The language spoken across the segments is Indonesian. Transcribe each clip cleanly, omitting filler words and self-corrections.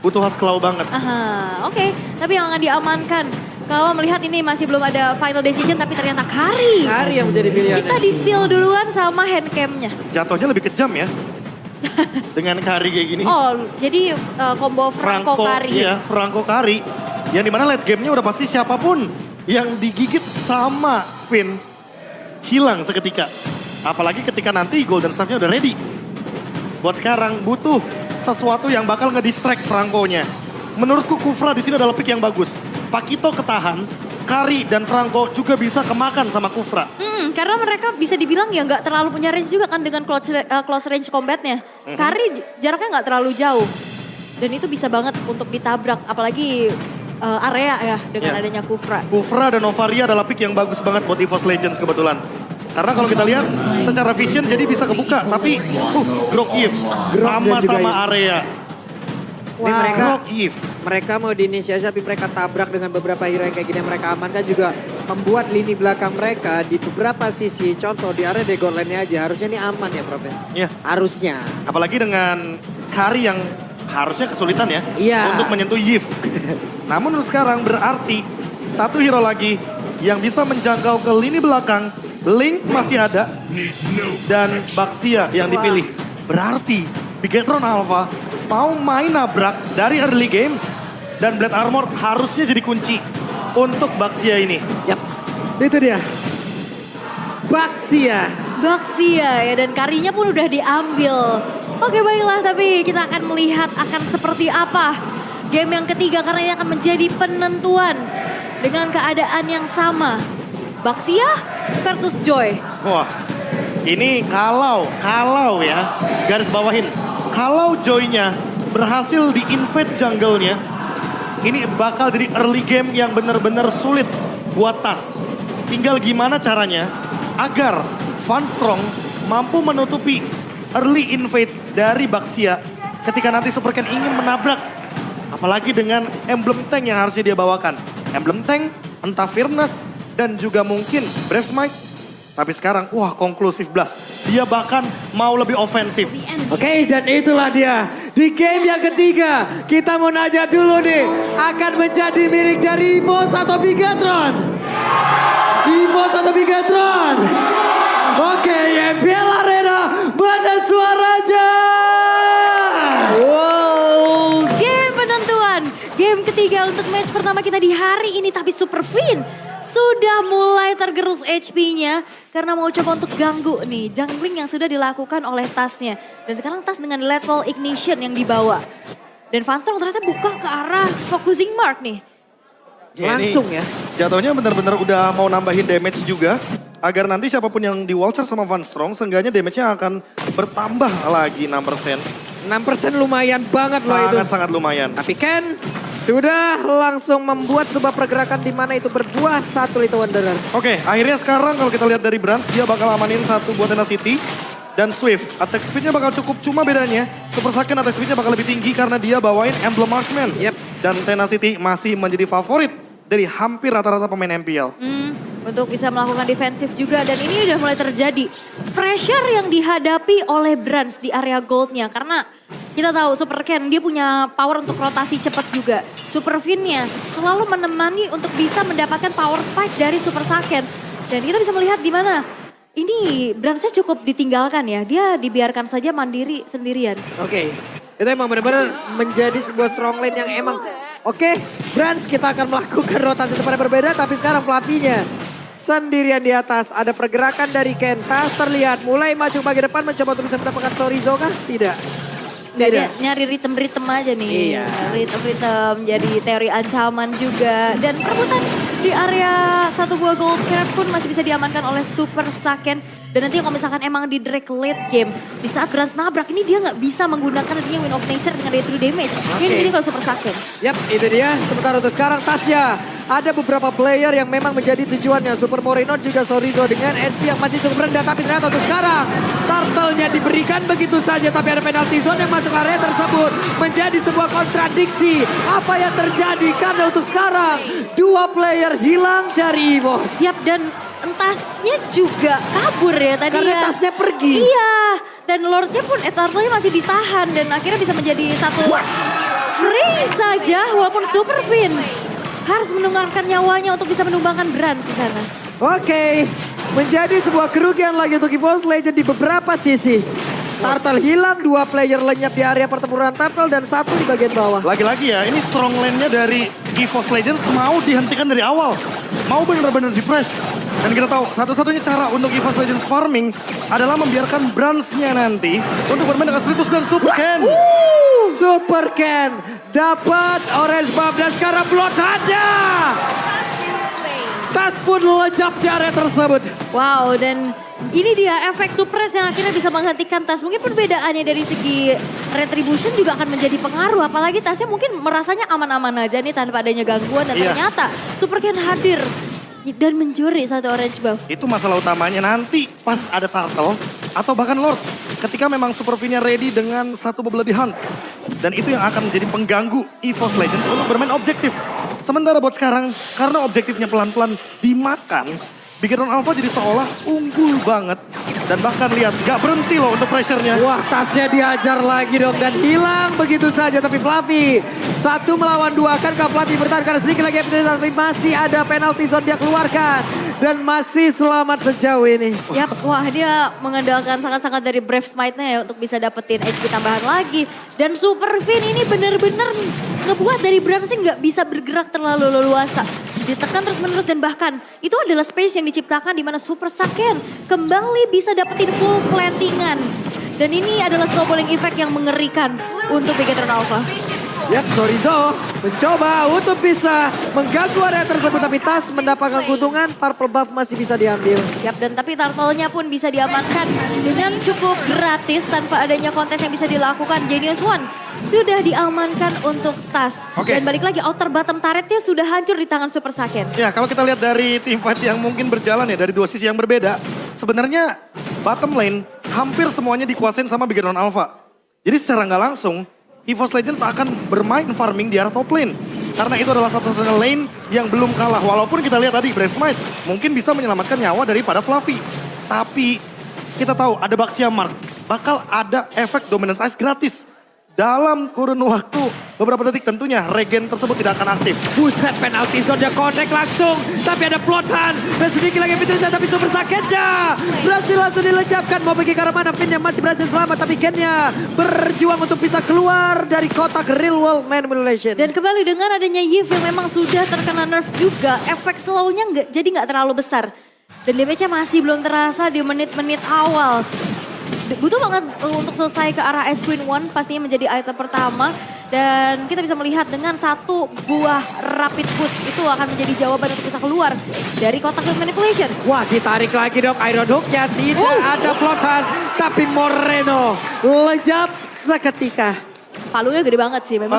butuh Haskell banget. Aha, oke. Tapi yang akan diamankan, kalau melihat ini masih belum ada final decision tapi ternyata Kari. Kari yang menjadi pilihan. Kita di-spill duluan sama handcamnya. Jatuhnya lebih kejam ya. Dengan Kari kayak gini. Oh, jadi combo Franco Kari. Iya, Franco Kari. Yang dimana late game-nya udah pasti siapapun yang digigit sama Finn hilang seketika. Apalagi ketika nanti Golden Staff-nya udah ready. Buat sekarang butuh sesuatu yang bakal ngedistract Franco-nya. Menurutku Kufra di sini adalah pick yang bagus. Pakito ketahan, Kari dan Franco juga bisa kemakan sama Kufra. Karena mereka bisa dibilang ya nggak terlalu punya range juga kan dengan close range combatnya. Kari jaraknya nggak terlalu jauh. Dan itu bisa banget untuk ditabrak, apalagi area ya dengan adanya Kufra. Kufra dan Novaria adalah pick yang bagus banget buat EVOS Legends kebetulan. Karena kalau kita lihat secara vision jadi bisa kebuka. Tapi Grok Eve sama-sama area. Ini mereka mau diinisiasi tapi mereka tabrak dengan beberapa hero yang kayak gini yang mereka amankan juga membuat lini belakang mereka di beberapa sisi. Contoh di area Dagor Lane-nya aja harusnya ini aman ya Prof. Iya. Harusnya. Apalagi dengan Kari yang harusnya kesulitan ya untuk menyentuh Yves. Namun untuk sekarang berarti satu hero lagi yang bisa menjangkau ke lini belakang. Link masih ada dan Baxia yang dipilih. Berarti Bigetron Alpha mau main nabrak dari early game dan Blade Armor harusnya jadi kunci untuk Baxia ini. Yap, itu dia. Baxia ya dan Karinya pun udah diambil. Oke baiklah, tapi kita akan melihat akan seperti apa game yang ketiga karena ini akan menjadi penentuan dengan keadaan yang sama. Baxia versus Joy. Wah, ini kalau ya, garis bawahin. Kalau Joy-nya berhasil di-invade jungle-nya, ini bakal jadi early game yang benar-benar sulit buat Tas. Tinggal gimana caranya agar Van Strong mampu menutupi early invade dari Baxia ketika nanti Supercan ingin menabrak. Apalagi dengan emblem tank yang harusnya dia bawakan. Emblem tank, entah Fierceness, dan juga mungkin Breath Smite. Tapi sekarang, wah konklusif blast. Dia bahkan mau lebih ofensif. Oke, dan itulah dia. Di game yang ketiga, kita mau nanya dulu nih. Akan menjadi milik dari EVOS atau Bigetron? EVOS atau Bigetron? Oke, YBL Arena, mana suaranya? Wow, game penentuan. Game ketiga untuk match pertama kita di hari ini. Tapi Super Finn sudah mulai tergerus HP-nya karena mau coba untuk ganggu nih jungling yang sudah dilakukan oleh Tasnya. Dan sekarang Tas dengan level ignition yang dibawa. Dan Van Strong ternyata buka ke arah focusing mark nih. Langsung ya. Jatuhnya benar-benar udah mau nambahin damage juga. Agar nanti siapapun yang di Walcher sama Van Strong, seenggaknya damage-nya akan bertambah lagi 6%. 6% lumayan banget loh itu. Sangat-sangat lumayan. Tapi Ken sudah langsung membuat sebuah pergerakan di mana itu berbuah satu Little Wanderer. Oke, akhirnya sekarang kalau kita lihat dari Brands, dia bakal amanin satu buat Tenacity dan Swift. Attack speed-nya bakal cukup, cuma bedanya Super Saiyan attack speed-nya bakal lebih tinggi karena dia bawain Emblem Marksman. Dan Tenacity masih menjadi favorit dari hampir rata-rata pemain MPL. Untuk bisa melakukan defensif juga dan ini udah mulai terjadi pressure yang dihadapi oleh Brands di area goldnya karena kita tahu Super Ken dia punya power untuk rotasi cepat juga. Super Finn-nya selalu menemani untuk bisa mendapatkan power spike dari Super Saiyan dan kita bisa melihat di mana ini Brands-nya cukup ditinggalkan ya, dia dibiarkan saja mandiri sendirian. Oke, itu emang benar-benar menjadi sebuah strong lane yang emang oke, Brands kita akan melakukan rotasi tempat yang berbeda tapi sekarang pelapinya sendirian di atas. Ada pergerakan dari Ken. Tas terlihat mulai maju bagi depan mencoba untuk bisa mendapatkan Sorizo kah? Tidak. Nggak, dia nyari ritem aja nih. Iya. Ritem jadi teori ancaman juga. Dan perebutan di area satu buah gold cap pun masih bisa diamankan oleh Super Saiyan. Dan nanti kalau misalkan emang di drag late game, di saat Brands nabrak ini dia nggak bisa menggunakan adanya Wind of Nature dengan day to damage. Ini kalau Super Saiyan. Yap, itu dia. Sementara untuk sekarang Tasya. Ada beberapa player yang memang menjadi tujuannya. Super Moreno juga Sorizo dengan SP yang masih cukup rendah. Tapi ternyata untuk sekarang turtle-nya diberikan begitu saja. Tapi ada penalty zone yang masuk area tersebut. Menjadi sebuah kontradiksi. Apa yang terjadi? Karena untuk sekarang dua player hilang dari EVOS. Siap dan tasnya juga kabur ya tadi. Karena tasnya pergi. Iya. Dan Lordnya pun turtle-nya masih ditahan. Dan akhirnya bisa menjadi satu Free saja walaupun Super Fin harus menunggankan nyawanya untuk bisa menumbangkan Brans di sana. Oke, menjadi sebuah kerugian lagi untuk EVOS Legend di beberapa sisi. Turtle hilang, 2 player lenyap di area pertempuran Turtle dan 1 di bagian bawah. Lagi-lagi ya, ini strong lane-nya dari EVOS Legends mau dihentikan dari awal. Mau benar-benar di-press. Dan kita tahu, satu-satunya cara untuk EVOS Legends farming adalah membiarkan Brans-nya nanti untuk bermain dengan Spiritus dan Super Ken. Super Ken dapat orange buff dan sekarang blood aja. Tas pun lejap di area tersebut. Wow, dan ini dia efek suppress yang akhirnya bisa menghentikan Tas. Mungkin perbedaannya dari segi retribution juga akan menjadi pengaruh. Apalagi Tasnya mungkin merasanya aman-aman aja nih tanpa adanya gangguan. Dan ternyata Super Ken hadir dan mencuri satu orange buff. Itu masalah utamanya nanti pas ada Turtle atau bahkan Lord. Ketika memang Super Fin-nya ready dengan satu Bubble Hunt. Dan itu yang akan menjadi pengganggu EVOS Legends untuk bermain objektif. Sementara buat sekarang, karena objektifnya pelan-pelan dimakan, Bigetron Alpha jadi seolah unggul banget. Dan bahkan lihat, gak berhenti loh untuk pressure-nya. Wah, Tasnya dihajar lagi dong dan hilang begitu saja. Tapi Fluffy 1 melawan 2, akankah Fluffy bertahan karena sedikit lagi tapi masih ada penalty zone dia keluarkan. Dan masih selamat sejauh ini. Yap, wah dia mengandalkan sangat-sangat dari Brave Smite-nya ya untuk bisa dapetin HP tambahan lagi. Dan Super Fin ini benar-benar ngebuat dari Bramsing nggak bisa bergerak terlalu leluasa. Ditekan terus-menerus dan bahkan itu adalah space yang diciptakan di mana Super Saiyan kembali bisa dapetin full plantingan. Dan ini adalah snowballing effect yang mengerikan untuk Bigetron Alpha. Yap, Sorizo mencoba untuk bisa mengganggu area tersebut. Tapi Tas mendapatkan keuntungan, purple buff masih bisa diambil. Yap, dan tapi turtle-nya pun bisa diamankan dengan cukup gratis tanpa adanya kontes yang bisa dilakukan. Genius One sudah diamankan untuk Tas. Oke. Dan balik lagi, outer bottom turretnya sudah hancur di tangan Super Saiyan. Ya, kalau kita lihat dari team fight yang mungkin berjalan ya dari 2 sisi yang berbeda. Sebenarnya bottom lane hampir semuanya dikuasain sama Bigetron Alpha. Jadi secara nggak langsung, EVOS Legends akan bermain farming di arah top lane. Karena itu adalah satu-satunya lane yang belum kalah. Walaupun kita lihat tadi Brave Smite mungkin bisa menyelamatkan nyawa daripada Fluffy. Tapi kita tahu ada Baxia Mark. Bakal ada efek Dominance Ice gratis. Dalam kurun waktu beberapa detik tentunya regen tersebut tidak akan aktif. Buset, penalti zone dia connect langsung. Tapi ada plotan. Dan sedikit lagi Petrusnya tapi super sakitnya. Berhasil langsung dilenyapkan. Mau pergi ke arah mana? Fin yang masih berhasil selamat. Tapi Ken-nya berjuang untuk bisa keluar dari kotak real world manipulation. Dan kembali dengan adanya Yves yang memang sudah terkena nerf juga. Efek slow-nya jadi nggak terlalu besar. Dan damage-nya masih belum terasa di menit-menit awal. Butuh banget untuk selesai ke arah Ice Queen One pastinya menjadi item pertama. Dan kita bisa melihat dengan 1 buah Rapid Boots itu akan menjadi jawaban untuk bisa keluar dari kotak Field Manipulation. Wah, ditarik lagi dong Iron Hook-nya. Tidak ada plotan. Tapi Moreno lejap seketika. Palunya gede banget sih memang.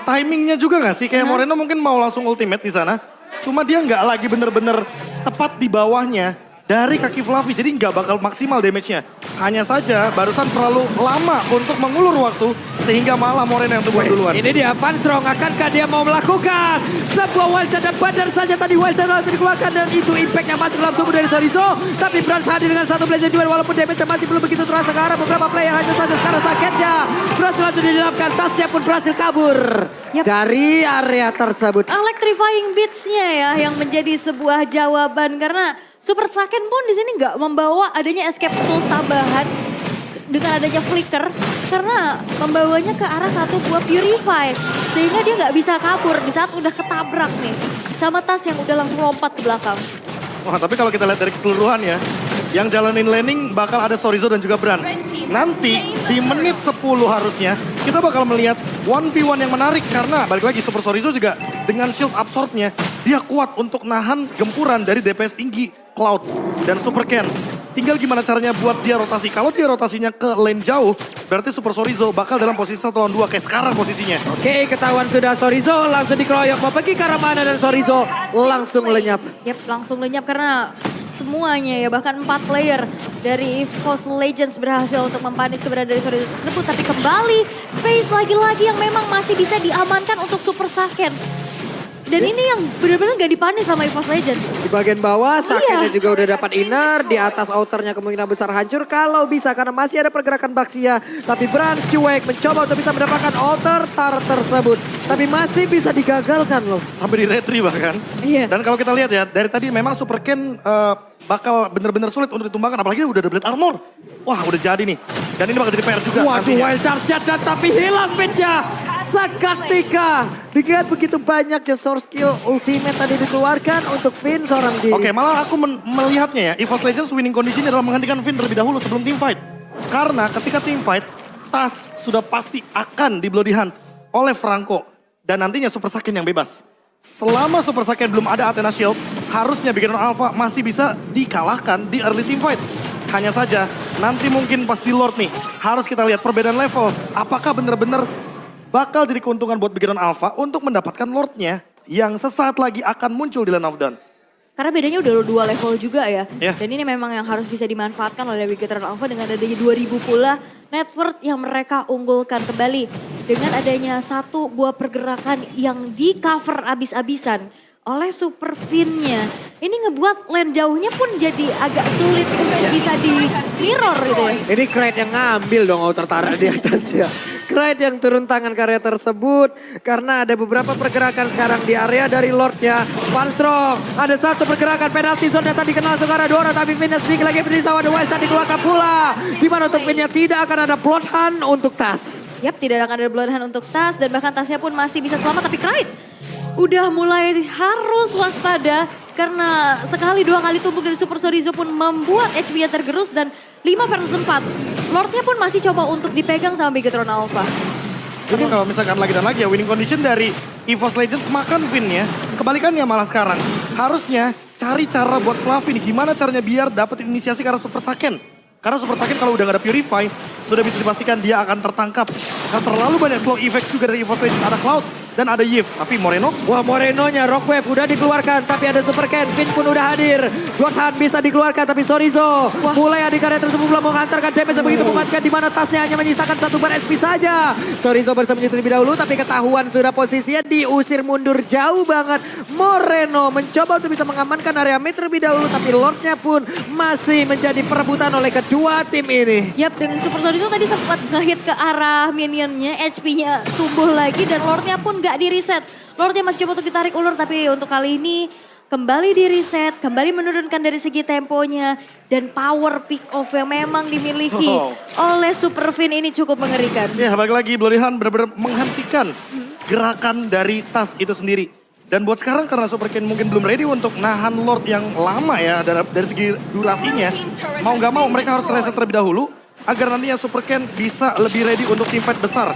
Timingnya juga nggak sih? Kayak Moreno mungkin mau langsung ultimate di sana. Cuma dia nggak lagi bener-bener tepat di bawahnya dari kaki Fluffy. Jadi nggak bakal maksimal damage-nya. Hanya saja barusan terlalu lama untuk mengulur waktu. Sehingga malah Moreno yang tumbuh duluan. Ini dia Van Strong, akankah dia mau melakukan sebuah wild shot dan badar saja tadi wild shot langsung dikeluarkan dan itu impact yang masuk dalam tubuh dari Sorizo. Tapi Brans hadir dengan 1 blazer duel walaupun damage masih belum begitu terasa ke arah beberapa player hanya saja sekarang sakitnya. Berhasil langsung dijelaskan, Tasnya pun berhasil kabur dari area tersebut. Electrifying Beats-nya ya yang menjadi sebuah jawaban karena Super Saiyan pun di sini nggak membawa adanya escape tools tambahan dengan adanya flicker karena membawanya ke arah 1 buah Purify sehingga dia nggak bisa kabur di saat udah ketabrak nih sama Tas yang udah langsung lompat ke belakang. Wah, tapi kalau kita lihat dari keseluruhan ya, yang jalanin laning bakal ada Sorizo dan juga Brans. Nanti di menit 10 harusnya kita bakal melihat 1v1 yang menarik karena balik lagi Super Sorizo juga dengan shield absorb-nya dia kuat untuk nahan gempuran dari DPS tinggi Cloud dan Super Ken. Tinggal gimana caranya buat dia rotasi. Kalau dia rotasinya ke lane jauh, berarti Super Sorizo bakal dalam posisi 1 lawan 2 kayak sekarang posisinya. Oke, ketahuan sudah Sorizo langsung dikeroyok. Mau pergi ke arah mana dan Sorizo langsung lenyap. Yap, langsung lenyap karena semuanya ya bahkan 4 player dari EVOS Legends berhasil untuk mempanis keberadaan dari Sorizo tersebut. Tapi kembali space lagi-lagi yang memang masih bisa diamankan untuk Super Saiyan. Dan ini yang benar-benar gak dipanis sama EVOS Legends. Di bagian bawah, Sakennya Iya. juga udah dapat inner. Di atas outernya kemungkinan besar hancur kalau bisa. Karena masih ada pergerakan Baxia. Tapi Brans cuek mencoba untuk bisa mendapatkan outer tar tersebut. Tapi masih bisa digagalkan loh. Sampai di retry bahkan. Iya. Dan kalau kita lihat ya, dari tadi memang Super Ken bakal benar-benar sulit untuk ditumbangkan. Apalagi udah ada Blade Armor. Wah udah jadi nih. Dan ini bakal jadi PR juga. Waduh, nantinya. wild charge dan tapi hilang pinnya. Seketika. Dilihat begitu banyak ya source skill ultimate tadi dikeluarkan untuk Finn seorang diri. Oke, malah aku melihatnya ya, EVOS Legends winning condition adalah menghentikan Finn terlebih dahulu sebelum team fight. Karena ketika team fight, Tas sudah pasti akan di bloody hunt oleh Franco. Dan nantinya Super Saiyan yang bebas. Selama Super Saiyan belum ada Athena Shield, harusnya Beacon Alpha masih bisa dikalahkan di early team fight. Hanya saja, nanti mungkin pas di Lord nih, harus kita lihat perbedaan level. Apakah benar-benar bakal jadi keuntungan buat Beacon Alpha untuk mendapatkan Lordnya yang sesaat lagi akan muncul di Land of Dawn. Karena bedanya udah 2 level juga ya. Iya. Dan ini memang yang harus bisa dimanfaatkan oleh Beacon Alpha dengan adanya 2000 pula net worth yang mereka unggulkan kembali. Dengan adanya satu buah pergerakan yang di cover abis-abisan oleh Super Finn-nya. Ini ngebuat lane jauhnya pun jadi agak sulit untuk bisa di mirror gitu ya. Ini Kraid yang ngambil dong outer turret di atas ya. Kraid yang turun tangan karya tersebut. Karena ada beberapa pergerakan sekarang di area dari Lordnya. Vanstrong, ada satu pergerakan penalty zone yang tadi kenal Sugara Dora. Tapi Finnya sedikit lagi bersisa, ada Wild Shot dikeluarkan pula. Dimana untuk Finnya tidak akan ada plot hunt untuk Tas. Yap, tidak akan ada bloodhound untuk Tas dan bahkan Tasnya pun masih bisa selamat. Tapi Kraid udah mulai harus waspada karena sekali 2 kali tumbuk dari Super Sorizo pun membuat HP-nya tergerus dan 5 versus 4. Lordnya pun masih coba untuk dipegang sama Megatron Alpha. Jadi kalau misalkan lagi dan lagi ya winning condition dari EVOS Legends makan Finn ya. Kebalikannya malah sekarang. Harusnya cari cara buat Fluffy nih. Gimana caranya biar dapetin inisiasi karena Super Saiyan. Karena Super Saiyan kalau udah gak ada Purify, sudah bisa dipastikan dia akan tertangkap. Karena terlalu banyak slow effect juga dari EVOS Legends. Ada Cloud dan ada Yves. Tapi Moreno, Wah, Morenonya Rock Wave udah dikeluarkan. Tapi ada Super Ken, Finn pun udah hadir. Bloodhound bisa dikeluarkan tapi Sorizo mulai adik karya tersebut belum menghantarkan damage yang begitu mematikan. Di mana tasnya hanya menyisakan 1 bar HP saja. Sorizo bersembunyi terlebih dahulu tapi ketahuan sudah posisinya diusir mundur jauh banget. Moreno mencoba untuk bisa mengamankan area mid terlebih dahulu. Tapi Lordnya pun masih menjadi perebutan oleh kedua tim ini. Yap, dan Super Sorizo tadi sempat ngehit ke arah minionnya, HP-nya tumbuh lagi dan Lordnya pun gak di reset. Lordnya masih coba untuk ditarik ulur tapi untuk kali ini kembali di reset, kembali menurunkan dari segi temponya dan power pick off yang memang dimiliki oleh Super Finn ini cukup mengerikan. ya balik lagi Bloody Hunt benar-benar menghentikan gerakan dari Tas itu sendiri. Dan buat sekarang karena Super Ken mungkin belum ready untuk nahan Lord yang lama ya dari segi durasinya. Mau gak mau mereka harus reset terlebih dahulu agar nantinya Super Ken bisa lebih ready untuk team fight besar.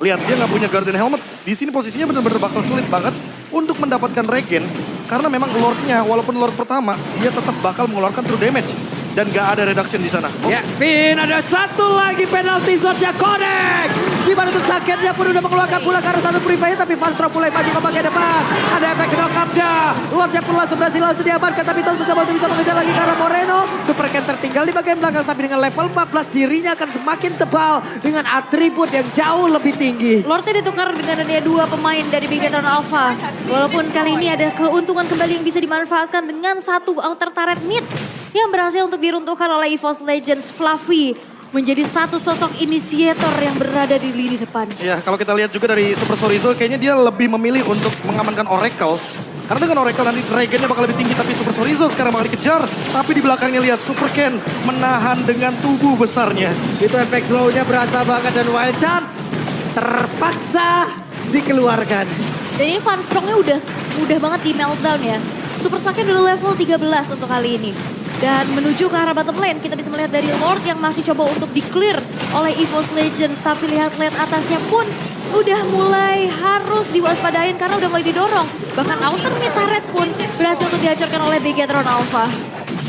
Lihat dia nggak punya Guardian Helmet. Di sini posisinya benar-benar bakal sulit banget untuk mendapatkan regen. Karena memang Lordnya walaupun Lord pertama dia tetap bakal mengeluarkan true damage. Dan gak ada reduction di sana. Ya, Finn ada satu lagi penalty shotnya connect. Di mana untuk Sakennya pun udah mengeluarkan pula karena satu purify tapi Vanstrom mulai maju ke bagian depan. Ada efek knock-up-nya. Lordnya pun langsung berhasil diamankan tapi terus mencoba untuk bisa mengejar lagi karena Moreno. Super Ken tertinggal di bagian belakang tapi dengan level 14 dirinya akan semakin tebal dengan atribut yang jauh lebih tinggi. Lordnya ditukar dengan adanya 2 pemain dari Megatron Alpha. Walaupun kali ini ada keuntungan kembali yang bisa dimanfaatkan dengan satu outer turret mid yang berhasil untuk diruntuhkan oleh EVOS Legends. Fluffy menjadi satu sosok inisiator yang berada di lini depan. Ya kalau kita lihat juga dari Super Sorizo kayaknya dia lebih memilih untuk mengamankan Oracle. Karena dengan Oracle nanti dragonnya bakal lebih tinggi tapi Super Sorizo sekarang bakal dikejar. Tapi di belakangnya lihat Super Ken menahan dengan tubuh besarnya. Itu efek slow-nya berasa banget dan wild charge terpaksa dikeluarkan. Dan ini Vanstrongnya udah banget di meltdown ya. Super Saiyan dulu level 13 untuk kali ini. Dan menuju ke arah bottom lane, kita bisa melihat dari Lord yang masih coba untuk di-clear oleh EVOS Legends. Tapi lihat lane atasnya pun udah mulai harus diwaspadain karena udah mulai didorong. Bahkan outer mid turret pun berhasil untuk dihancurkan oleh Megatron Alpha.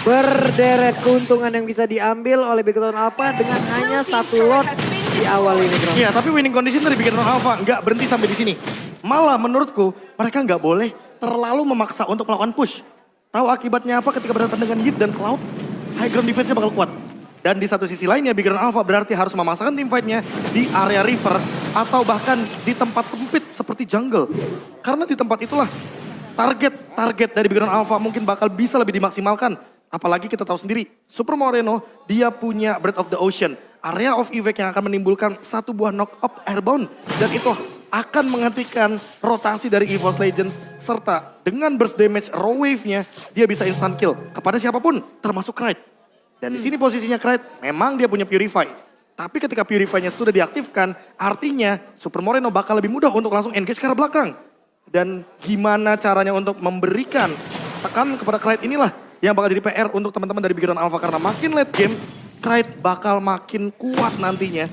Berderet keuntungan yang bisa diambil oleh Megatron Alpha dengan hanya satu Lord di awal ini, bro. Iya tapi winning condition dari Megatron Alpha nggak berhenti sampai di sini. Malah menurutku mereka nggak boleh terlalu memaksa untuk melakukan push. Tahu akibatnya apa ketika berhadapan dengan Yves dan Cloud? High ground defense-nya bakal kuat. Dan di satu sisi lainnya, Big Run Alpha berarti harus memasangkan tim fight-nya di area river atau bahkan di tempat sempit seperti jungle. Karena di tempat itulah target dari Big Run Alpha mungkin bakal bisa lebih dimaksimalkan. Apalagi kita tahu sendiri, Super Moreno dia punya Breath of the Ocean. Area of Effect yang akan menimbulkan satu buah knock-up airbound. Dan itu akan menghentikan rotasi dari EVOS Legends. Serta dengan burst damage raw wave-nya, dia bisa instant kill kepada siapapun, termasuk Kraid. Dan di sini posisinya Kraid, memang dia punya Purify. Tapi ketika Purify-nya sudah diaktifkan, artinya Super Moreno bakal lebih mudah untuk langsung engage ke arah belakang. Dan gimana caranya untuk memberikan tekanan kepada Kraid inilah yang bakal jadi PR untuk teman-teman dari Big Run Alpha. Karena makin late game, Kraid bakal makin kuat nantinya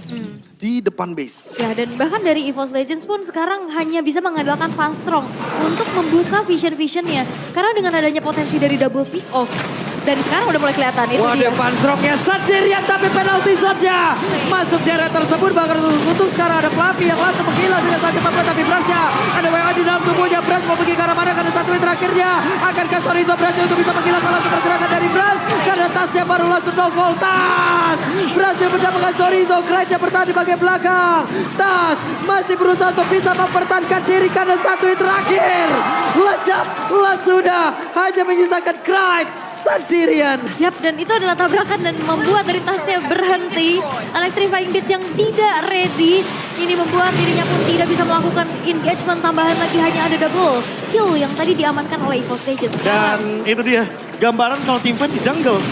di depan base. Ya, dan bahkan dari EVOS Legends pun sekarang hanya bisa mengandalkan Van Strong untuk membuka vision-visionnya. Karena dengan adanya potensi dari double pick off, dari sekarang udah mulai kelihatan itu Wah, dia. Van Strongnya sendirian tapi penalti saja. Masuk di area tersebut bakal tutup. Sekarang ada Fluffy yang langsung menghilang dengan sangat cepat. Tapi Bransnya ada WA di dalam tubuhnya. Brans mau pergi ke arah mana karena satu hit terakhirnya. Akankah Sorizo berhasil untuk bisa menghilangkan langsung pergerakan dari Brans. Karena tasnya baru langsung no goal. Tas berhasil mendapatkan Sorizo. Kraidnya bertahan di bagian belakang. Tas masih berusaha untuk bisa mempertahankan diri karena satu hit terakhir. Lejap sudah hanya menyisakan Kraid sendirian. Yap, dan itu adalah tabrakan dan membuat dari tasnya berhenti. Electrifying Beats yang tidak ready. Ini membuat dirinya pun tidak bisa melakukan engagement tambahan lagi. Hanya ada double kill yang tadi diamankan oleh EVOS Legends. Dan itu dia, gambaran kalau tim fight di jungle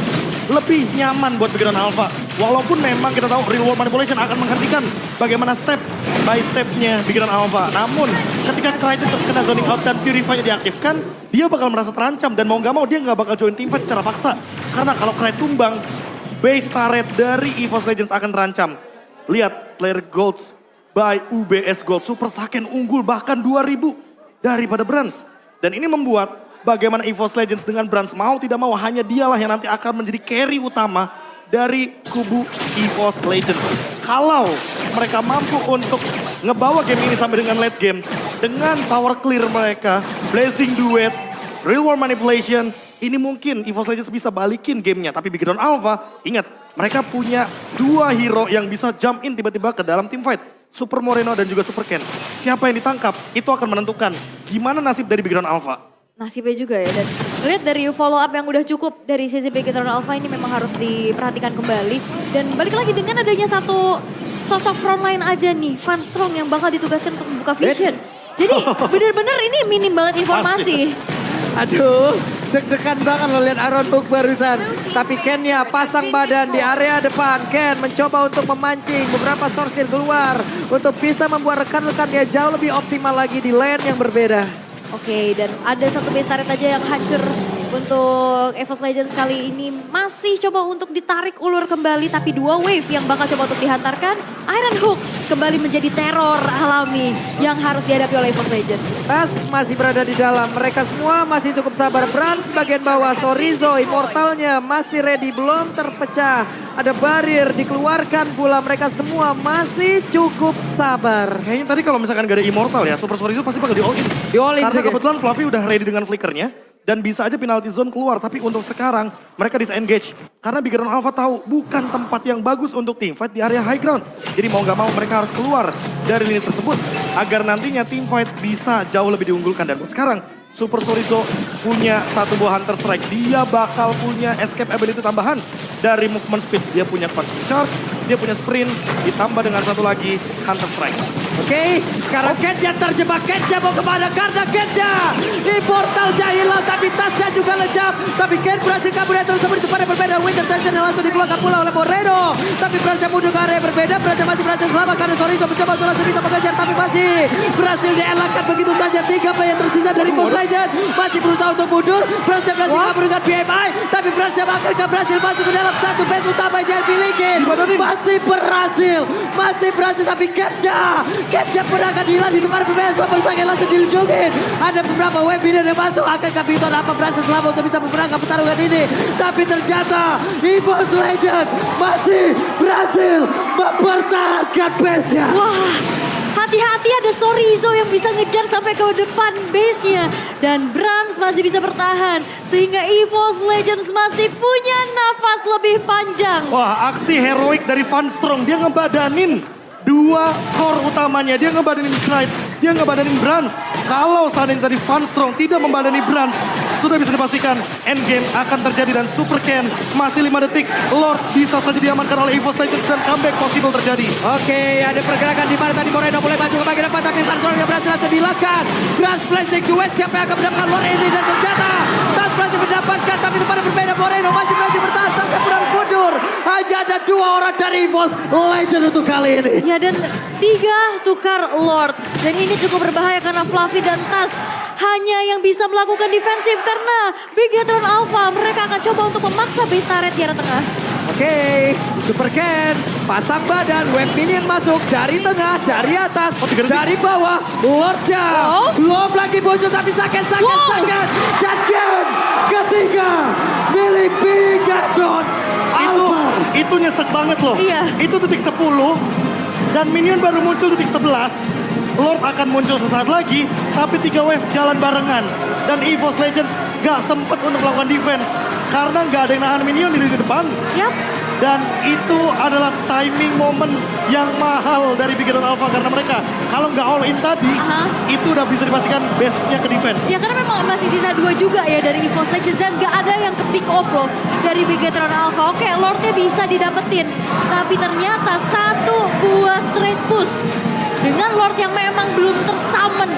lebih nyaman buat Big Run Alpha. Walaupun memang kita tahu real world manipulation akan menghentikan bagaimana step by stepnya Big Run Alpha. Namun ketika Kraid itu kena zoning out dan Purify-nya diaktifkan, dia bakal merasa terancam. Dan mau gak mau dia gak bakal join team fight secara paksa. Karena kalau Kraid tumbang, base turret dari EVOS Legends akan terancam. Lihat player golds by UBS Gold. Super Saiyan unggul bahkan 2000 daripada Brans. Dan ini membuat bagaimana EVOS Legends dengan Brans mau tidak mau hanya dialah yang nanti akan menjadi carry utama dari kubu EVOS Legends. Kalau mereka mampu untuk ngebawa game ini sampai dengan late game dengan power clear mereka, Blazing Duet, Real World Manipulation, ini mungkin EVOS Legends bisa balikin gamenya. Tapi Big Run Alpha, ingat mereka punya dua hero yang bisa jump in tiba-tiba ke dalam team fight. Super Moreno dan juga Super Ken. Siapa yang ditangkap itu akan menentukan gimana nasib dari Big Run Alpha. Nasibnya juga ya, dan lihat dari follow up yang udah cukup dari sisi Big Run Alpha ini memang harus diperhatikan kembali. Dan balik lagi dengan adanya satu sosok frontline aja nih, Van Strong yang bakal ditugaskan untuk membuka vision. Jadi bener-bener ini minim banget informasi. Aduh, deg-degan banget lo lihat Aaron Hook barusan. Tapi Ken-nya pasang badan di area depan. Ken mencoba untuk memancing beberapa source kill keluar. Untuk bisa membuat rekan-rekannya jauh lebih optimal lagi di lane yang berbeda. Oke, dan ada satu base turret aja yang hancur untuk EVOS Legends kali ini. Masih coba untuk ditarik ulur kembali, tapi dua wave yang bakal coba untuk dihantarkan. Iron Hook kembali menjadi teror alami yang harus dihadapi oleh EVOS Legends. Tas masih berada di dalam. Mereka semua masih cukup sabar. Brans bagian bawah. Sorizo immortalnya masih ready. Belum terpecah. Ada barir dikeluarkan pula. Mereka semua masih cukup sabar. Kayaknya tadi kalau misalkan gak ada Immortal ya, Super Sorizo pasti bakal di all in. Di all in Karena sih, kebetulan Fluffy udah ready dengan flickernya. Dan bisa aja penalty zone keluar. Tapi untuk sekarang mereka disengage. Karena Big Run Alpha tahu bukan tempat yang bagus untuk team fight di area high ground. Jadi mau gak mau mereka harus keluar dari lini tersebut. Agar nantinya team fight bisa jauh lebih diunggulkan. Dan buat sekarang Super Sorizo punya satu buah Hunter Strike. Dia bakal punya escape ability tambahan dari movement speed. Dia punya fast charge, dia punya sprint, ditambah dengan satu lagi Hunter Strike. Oke, sekarang Kenja terjebak. Kenja mau kemana? Karena Kenja immortalnya hilang, tapi tasnya juga lejap. Tapi Ken berhasil kabur dari tersebut di tempat yang berbeda. Winter Tension yang langsung dikeluarkan pula oleh Moreno. Tapi berhasil mundur ke area yang berbeda. Berhasil masih berhasil selamat karena Sorizo mencoba untuk langsung bisa mengejar. Tapi masih berhasil dielakkan begitu saja. 3 player tersisa dari EVOS Legends. Masih berusaha untuk mundur. Berhasil kabur dengan BMI. Tapi berhasil akhirnya berhasil masuk ke dalam satu base utama yang dimiliki. Masih berhasil. Tapi Kenja pun akan hilang di tempat berbeda. Super Saiyan langsung dilunjungin. Ada beberapa wave video yang masuk. Akankah Victor apa berhasil selamat untuk bisa memenangkan pertarungan ini. Tapi ternyata EVOS Legends masih berhasil mempertahankan base-nya. Wah, hati-hati ada Sorizo yang bisa ngejar sampai ke depan base-nya. Dan Brans masih bisa bertahan. Sehingga EVOS Legends masih punya nafas lebih panjang. Wah, aksi heroik dari Van Strong. Dia ngebadanin dua core utamanya. Dia ngebadanin Knight, dia ngebadanin Brans. Kalau seandainya tadi Van Strong tidak membadani Brans, sudah bisa dipastikan endgame akan terjadi dan Super Ken masih 5 detik. Lord bisa saja diamankan oleh EVOS Legends dan comeback possible terjadi. Oke, ada pergerakan di mana tadi Moreno mulai maju ke bagian depan, tapi Van Strong yang berhasil dilakukan. Brans flashing duet, siapa yang akan mendapatkan Lord ini dan ternyata Tan berhasil mendapatkan, tapi itu pada berbeda. Moreno masih berhasil bertahan, Tasya pun harus mundur. Hanya ada 2 orang dari EVOS Legends untuk kali ini. Ya dan 3 tukar Lord. Dan ini cukup berbahaya karena Fluffy dan Tas hanya yang bisa melakukan defensif karena Bigetron Alpha mereka akan coba untuk memaksa base turret di arah tengah. Oke, Super Ken pasang badan, web minion masuk dari tengah, dari atas, dari bawah, Lordnya. Lord lagi muncul tapi sakit. Dan game ketiga milik Bigetron Alpha. Itu nyesek banget loh. Iya. Itu detik 10 dan minion baru muncul detik 11. Lord akan muncul sesaat lagi, tapi 3 wave jalan barengan. Dan EVOS Legends gak sempet untuk melakukan defense. Karena gak ada yang nahan minion di lini depan. Yap. Dan itu adalah timing moment yang mahal dari Bigetron Alpha. Karena mereka kalau nggak all in tadi, itu udah bisa dipastikan base-nya ke defense. Ya karena memang masih sisa 2 juga ya dari EVOS Legends. Dan gak ada yang ke pick off loh dari Bigetron Alpha. Oke, Lordnya bisa didapetin. Tapi ternyata 1 buah straight push. Dengan Lord yang memang belum tersummon.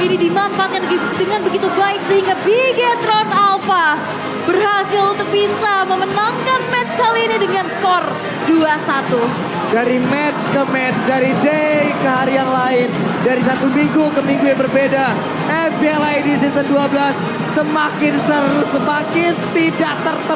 Ini dimanfaatkan dengan begitu baik sehingga Bigetron Alpha berhasil untuk bisa memenangkan match kali ini dengan skor 2-1. Dari match ke match, dari day ke hari yang lain, dari satu minggu ke minggu yang berbeda, FBLA di season 12 semakin seru, semakin tidak tertebak.